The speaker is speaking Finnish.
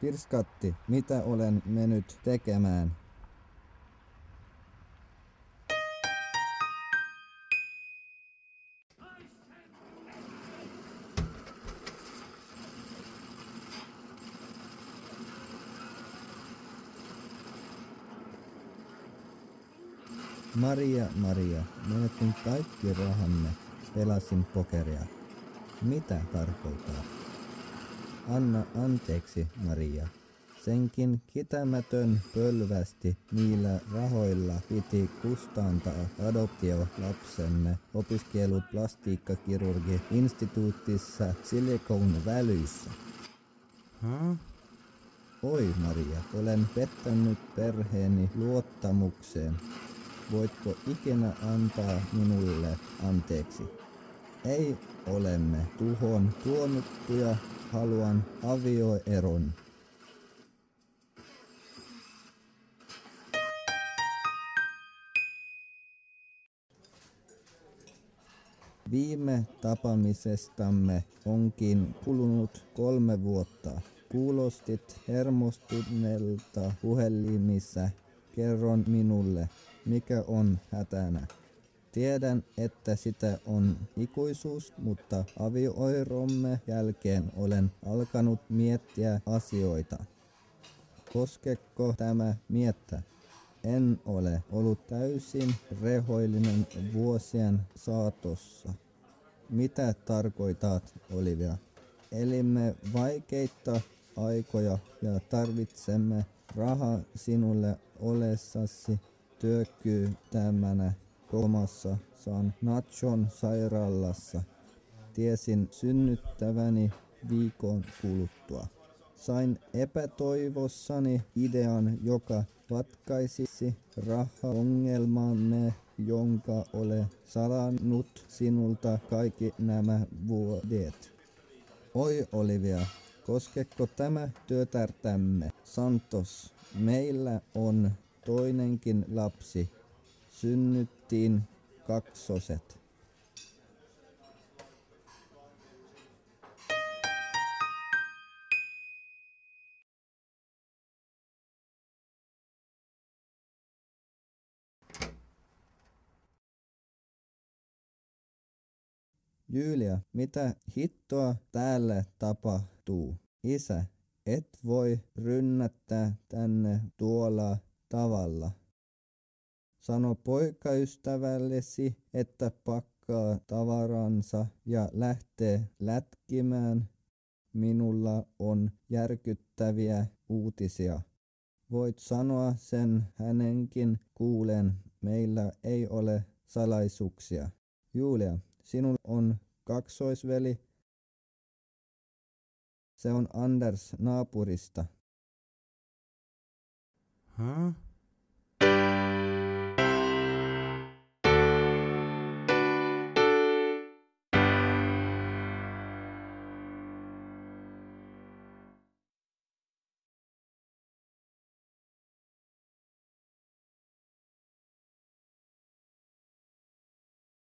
Pirskatti, mitä olen mennyt tekemään? Maria, menetin kaikki rahamme, pelasin pokeria. Mitä tarkoittaa? Anna anteeksi, Maria. Senkin kitämätön pölvästi niillä rahoilla piti kustantaa adoptiolapsemme opiskelut plastiikkakirurgi-instituutissa Silicon Valleyssä. Oi Maria, olen pettänyt perheeni luottamukseen. Voitko ikinä antaa minulle anteeksi? Ei olemme tuhon tuomittuja, haluan avioeron. Viime tapaamisestamme onkin kulunut 3 vuotta. Kuulostit hermostuneelta puhelimissa. Kerron minulle, mikä on hätänä. Tiedän, että sitä on ikuisuus, mutta avioeromme jälkeen olen alkanut miettiä asioita. Koskeeko tämä miettä? En ole ollut täysin rehoillinen vuosien saatossa. Mitä tarkoitat, Olivia? Elimme vaikeita aikoja ja tarvitsemme rahaa sinulle olessasi työkyvyttömänä komassa San Nachon sairaalassa. Tiesin synnyttäväni viikon kuluttua. Sain epätoivossani idean, joka ratkaisisi rahaongelmamme, jonka olen salannut sinulta kaikki nämä vuodet. Oi Olivia, koskeeko tämä tytärtämme? Santos, meillä on toinenkin lapsi. Synnyttiin kaksoset. Julia, mitä hittoa täällä tapahtuu? Isä, et voi rynnättää tänne tuolla tavalla. Sano poikaystävällesi, että pakkaa tavaransa ja lähtee lätkimään. Minulla on järkyttäviä uutisia. Voit sanoa sen hänenkin kuulen. Meillä ei ole salaisuuksia. Julia, sinulla on kaksoisveli. Se on Anders naapurista.